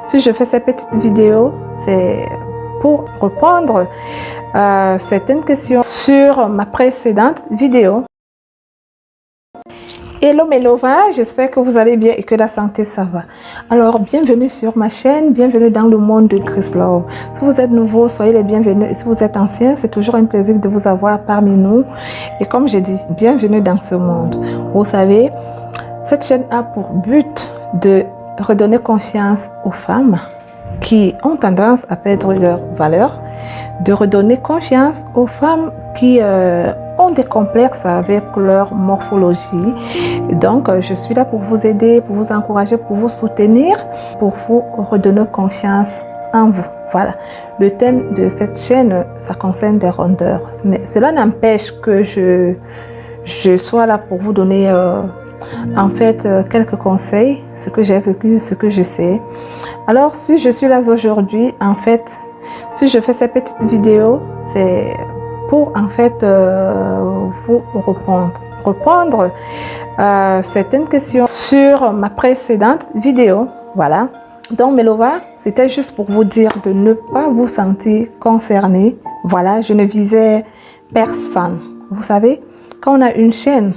Si je fais ces petites vidéos, c'est pour répondre à certaines questions sur ma précédente vidéo. Hello Melova, j'espère que vous allez bien et que la santé ça va. Alors bienvenue sur ma chaîne, bienvenue dans le monde de Grace Love. Si vous êtes nouveau, soyez les bienvenus et si vous êtes ancien, c'est toujours un plaisir de vous avoir parmi nous. Et comme j'ai dit, bienvenue dans ce monde. Vous savez, cette chaîne a pour but de redonner confiance aux femmes qui ont tendance à perdre leur valeur, de redonner confiance aux femmes qui ont des complexes avec leur morphologie. Donc, je suis là pour vous aider, pour vous encourager, pour vous soutenir, pour vous redonner confiance en vous. Voilà, le thème de cette chaîne, ça concerne des rondeurs. Mais cela n'empêche que je sois là pour vous donner en fait quelques conseils, ce que j'ai vécu, ce que je sais. Alors si je suis là aujourd'hui, en fait, si je fais ces petites vidéos, c'est pour en fait vous répondre à certaines questions sur ma précédente vidéo. Voilà. Donc Melova, c'était juste pour vous dire de ne pas vous sentir concerné. Voilà, je ne visais personne. Vous savez, quand on a une chaîne,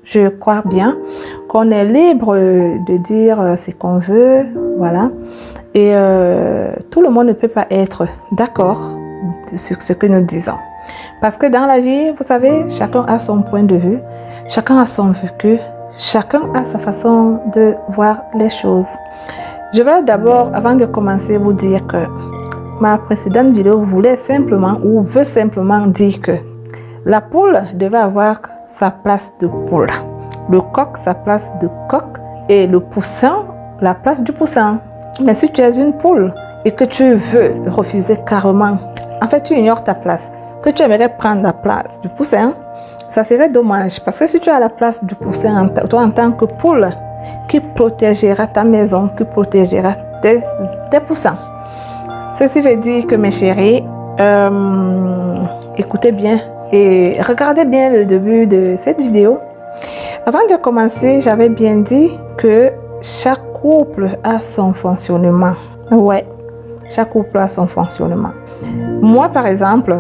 je crois bien qu'on est libre de dire ce qu'on veut, voilà. Et tout le monde ne peut pas être d'accord sur ce que nous disons. Parce que dans la vie, vous savez, chacun a son point de vue, chacun a son vécu, chacun a sa façon de voir les choses. Je vais d'abord, avant de commencer, vous dire que ma précédente vidéo voulait simplement ou veut simplement dire que la poule devait avoir sa place de poule, le coq sa place de coq et le poussin la place du poussin. Mais si tu es une poule et que tu veux refuser carrément, en fait tu ignores ta place, que tu aimerais prendre la place du poussin, ça serait dommage parce que si tu as la place du poussin, toi en tant que poule qui protégera ta maison, qui protégera tes poussins. Ceci veut dire que mes chéris, écoutez bien et regardez bien le début de cette vidéo. Avant de commencer, j'avais bien dit que chaque couple a son fonctionnement. Ouais, chaque couple a son fonctionnement. Moi, par exemple,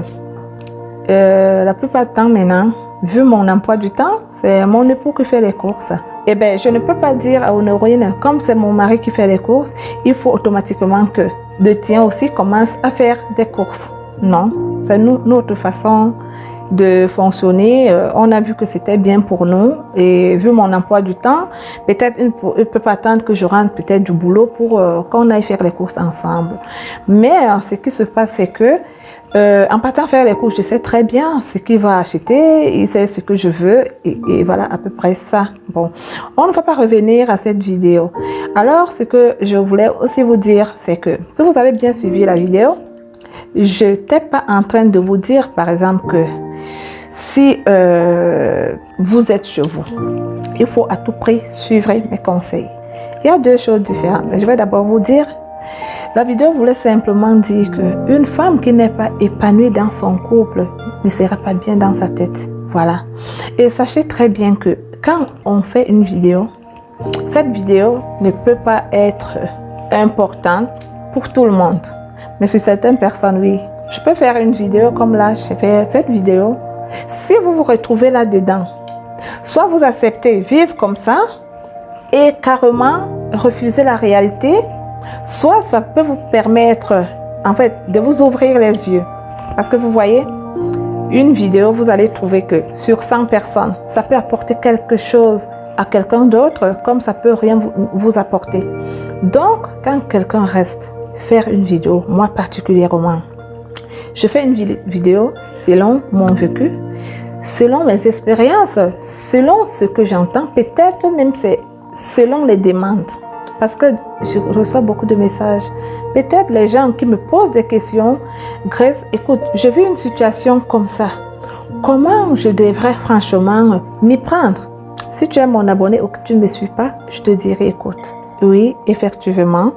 la plupart du temps maintenant, vu mon emploi du temps, c'est mon époux qui fait les courses. Eh bien, je ne peux pas dire à Honorine, comme c'est mon mari qui fait les courses, il faut automatiquement que le tien aussi commence à faire des courses. Non, c'est notre façon de fonctionner. On a vu que c'était bien pour nous et vu mon emploi du temps, peut-être il ne peut pas attendre que je rentre peut-être du boulot pour qu'on aille faire les courses ensemble. Mais ce qui se passe, c'est que en partant faire les courses, je sais très bien ce qu'il va acheter, il sait ce que je veux et voilà à peu près ça. Bon, on ne va pas revenir à cette vidéo. Alors, ce que je voulais aussi vous dire, c'est que si vous avez bien suivi la vidéo, je n'étais pas en train de vous dire, par exemple, que si vous êtes chez vous, il faut à tout prix suivre mes conseils. Il y a deux choses différentes. Je vais d'abord vous dire, la vidéo voulait simplement dire qu'une femme qui n'est pas épanouie dans son couple ne sera pas bien dans sa tête. Voilà. Et sachez très bien que quand on fait une vidéo, cette vidéo ne peut pas être importante pour tout le monde. Mais sur certaines personnes, oui. Je peux faire une vidéo comme là, j'ai fait cette vidéo. Si vous vous retrouvez là-dedans, soit vous acceptez vivre comme ça et carrément refuser la réalité, soit ça peut vous permettre en fait de vous ouvrir les yeux. Parce que vous voyez, une vidéo, vous allez trouver que sur 100 personnes, ça peut apporter quelque chose à quelqu'un d'autre comme ça peut rien vous apporter. Donc, quand quelqu'un reste faire une vidéo, moi particulièrement, je fais une vidéo selon mon vécu, selon mes expériences, selon ce que j'entends, peut-être même c'est selon les demandes. Parce que je reçois beaucoup de messages. Peut-être les gens qui me posent des questions, Grace, écoute, j'ai vu une situation comme ça. Comment je devrais franchement m'y prendre? Si tu es mon abonné ou que tu ne me suis pas, je te dirai, écoute, oui, effectivement,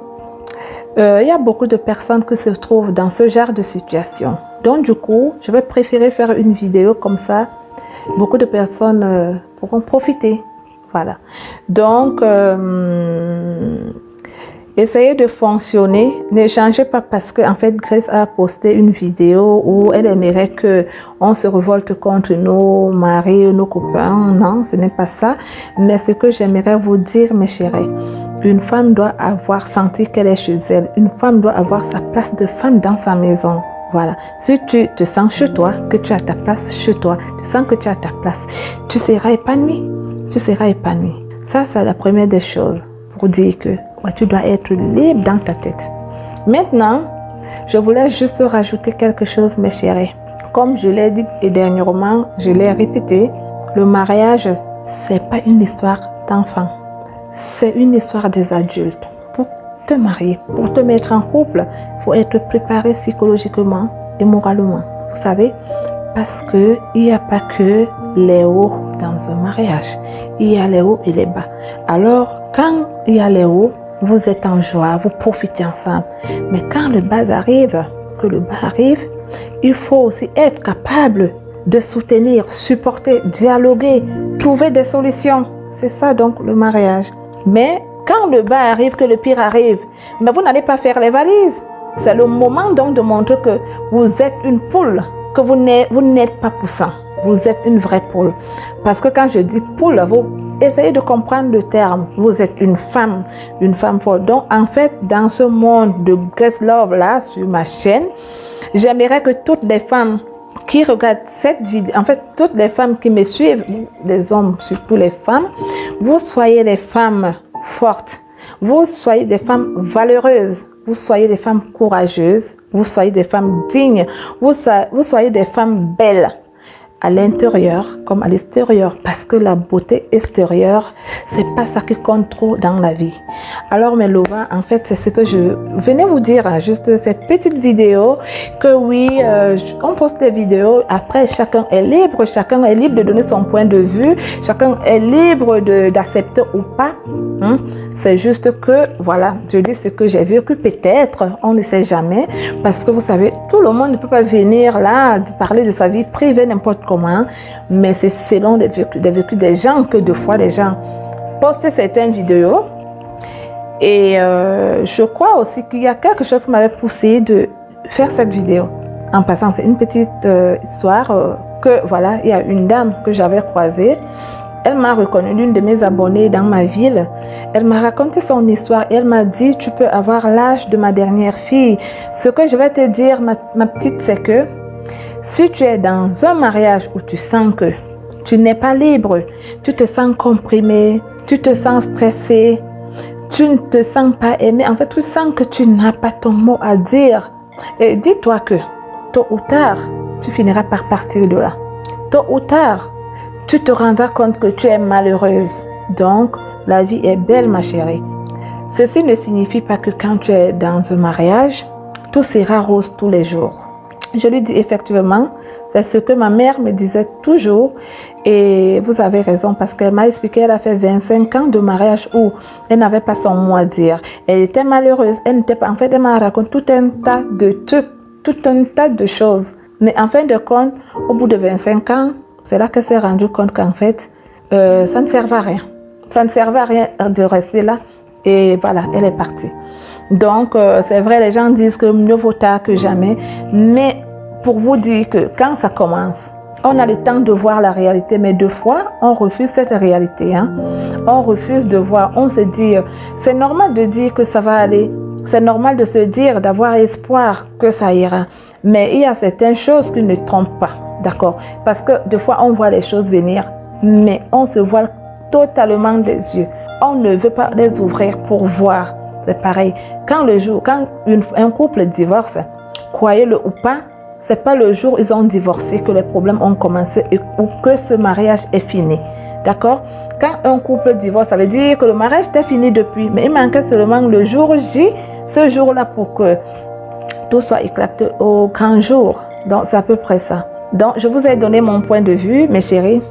il y a beaucoup de personnes qui se trouvent dans ce genre de situation. Donc du coup, je vais préférer faire une vidéo comme ça. Beaucoup de personnes pourront profiter. Voilà. Donc, Essayez de fonctionner. Ne changez pas parce que, en fait, Grace a posté une vidéo où elle aimerait que on se révolte contre nos maris ou nos copains. Non, ce n'est pas ça. Mais ce que j'aimerais vous dire, mes chéris, une femme doit avoir senti qu'elle est chez elle. Une femme doit avoir sa place de femme dans sa maison. Voilà. Si tu te sens chez toi, que tu as ta place chez toi, tu sens que tu as ta place, tu seras épanoui. Tu seras épanoui. Ça, c'est la première des choses pour dire que tu dois être libre dans ta tête. Maintenant, je voulais juste rajouter quelque chose, mes chéris. Comme je l'ai dit et dernièrement, je l'ai répété, le mariage, c'est pas une histoire d'enfants. C'est une histoire des adultes. Pour te marier, pour te mettre en couple, il faut être préparé psychologiquement et moralement. Vous savez, parce qu'il n'y a pas que les hauts dans un mariage. Il y a les hauts et les bas. Alors, quand il y a les hauts, vous êtes en joie, vous profitez ensemble. Mais quand le bas arrive, il faut aussi être capable de soutenir, supporter, dialoguer, trouver des solutions. C'est ça donc le mariage. Mais quand le bas arrive, que le pire arrive, mais vous n'allez pas faire les valises. C'est le moment donc de montrer que vous êtes une poule, que vous n'êtes pas poussant. Vous êtes une vraie poule. Parce que quand je dis poule, vous essayez de comprendre le terme. Vous êtes une femme forte. Donc, en fait, dans ce monde de Grace Love, là, sur ma chaîne, j'aimerais que toutes les femmes qui regardent cette vidéo, en fait, toutes les femmes qui me suivent, les hommes, surtout les femmes, vous soyez les femmes fortes. Vous soyez des femmes valeureuses. Vous soyez des femmes courageuses. Vous soyez des femmes dignes. Vous soyez des femmes belles. À l'intérieur comme à l'extérieur, parce que la beauté extérieure, c'est pas ça qui compte trop dans la vie. Alors mes lovas, en fait, c'est ce que je venais vous dire, juste cette petite vidéo, que oui, on poste des vidéos, après chacun est libre de donner son point de vue, chacun est libre d'accepter ou pas. C'est juste que, voilà, je dis ce que j'ai vécu, peut-être, on ne sait jamais, parce que vous savez, tout le monde ne peut pas venir là, parler de sa vie privée n'importe comment, mais c'est selon des vécus des gens que deux fois les gens postent certaines vidéos. Et je crois aussi qu'il y a quelque chose qui m'avait poussé de faire cette vidéo. En passant, c'est une petite histoire que, voilà, il y a une dame que j'avais croisée. Elle m'a reconnu, l'une de mes abonnées dans ma ville. Elle m'a raconté son histoire et elle m'a dit, tu peux avoir l'âge de ma dernière fille. Ce que je vais te dire, ma petite, c'est que si tu es dans un mariage où tu sens que tu n'es pas libre, tu te sens comprimé, tu te sens stressé, tu ne te sens pas aimé, en fait, tu sens que tu n'as pas ton mot à dire. Et dis-toi que tôt ou tard, tu finiras par partir de là. Tôt ou tard, tu te rendras compte que tu es malheureuse. Donc, la vie est belle, ma chérie. Ceci ne signifie pas que quand tu es dans un mariage, tout sera rose tous les jours. Je lui dis effectivement, c'est ce que ma mère me disait toujours. Et vous avez raison parce qu'elle m'a expliqué, elle a fait 25 ans de mariage où elle n'avait pas son mot à dire. Elle était malheureuse. Elle n'était pas, en fait, elle m'a raconté tout un tas de trucs, tout un tas de choses. Mais en fin de compte, au bout de 25 ans, c'est là qu'elle s'est rendue compte qu'en fait, ça ne servait à rien. Ça ne servait à rien de rester là. Et voilà, elle est partie. Donc, c'est vrai, les gens disent que mieux vaut tard que jamais. Mais pour vous dire que quand ça commence, on a le temps de voir la réalité. Mais deux fois, on refuse cette réalité. On refuse de voir. On se dit, c'est normal de dire que ça va aller. C'est normal de se dire, d'avoir espoir que ça ira. Mais il y a certaines choses qui ne trompent pas. D'accord? Parce que des fois, on voit les choses venir, mais on se voile totalement des yeux. On ne veut pas les ouvrir pour voir. C'est pareil. Quand un couple divorce, croyez-le ou pas, c'est pas le jour où ils ont divorcé que les problèmes ont commencé ou que ce mariage est fini. D'accord? Quand un couple divorce, ça veut dire que le mariage était fini depuis. Mais il manquait seulement le jour J, ce jour-là, pour que tout soit éclaté au grand jour. Donc, c'est à peu près ça. Donc, je vous ai donné mon point de vue, mes chéris.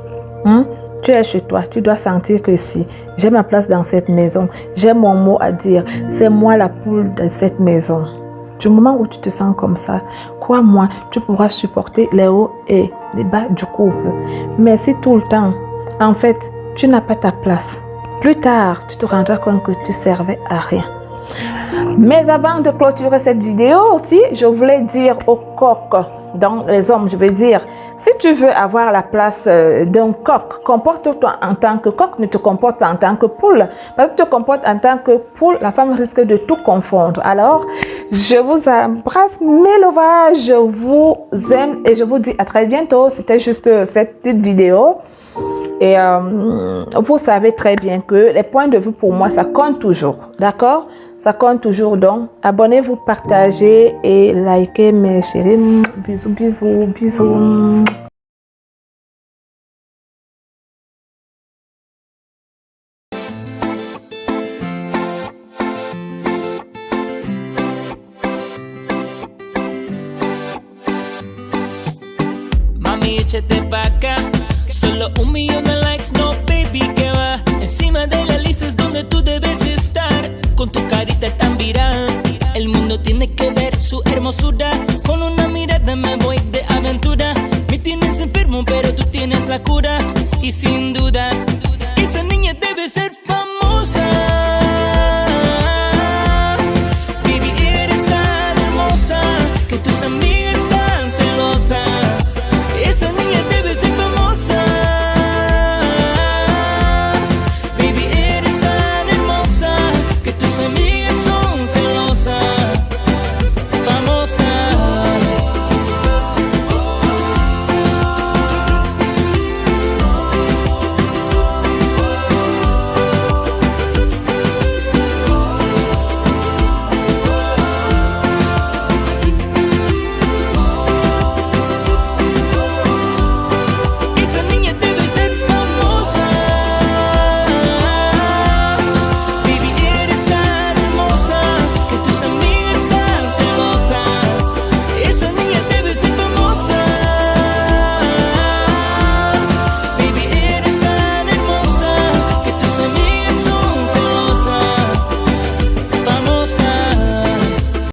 Tu es chez toi, tu dois sentir que si j'ai ma place dans cette maison, j'ai mon mot à dire, c'est moi la poule de cette maison. Du moment où tu te sens comme ça, crois-moi, tu pourras supporter les hauts et les bas du couple. Mais si tout le temps, en fait, tu n'as pas ta place, plus tard, tu te rendras compte que tu servais à rien. Mais avant de clôturer cette vidéo aussi, je voulais dire aux coqs, donc les hommes, je veux dire, si tu veux avoir la place d'un coq, comporte-toi en tant que coq, ne te comporte pas en tant que poule. Parce que tu te comportes en tant que poule, la femme risque de tout confondre. Alors, je vous embrasse, Melova, je vous aime et je vous dis à très bientôt. C'était juste cette petite vidéo. Et vous savez très bien que les points de vue pour moi, ça compte toujours. D'accord? Ça compte toujours. Donc, abonnez-vous, partagez et likez mes chéris. Bisous, bisous, bisous. Mami, échate pa' acá. Solo 1 millón de likes, no baby, que va. Encima de la lista es donde tú debes estar. Con tu carita tan viral, el mundo tiene que ver su hermosura. Con una mirada me voy de aventura. Me tienes enfermo, pero tú tienes la cura. Y sin duda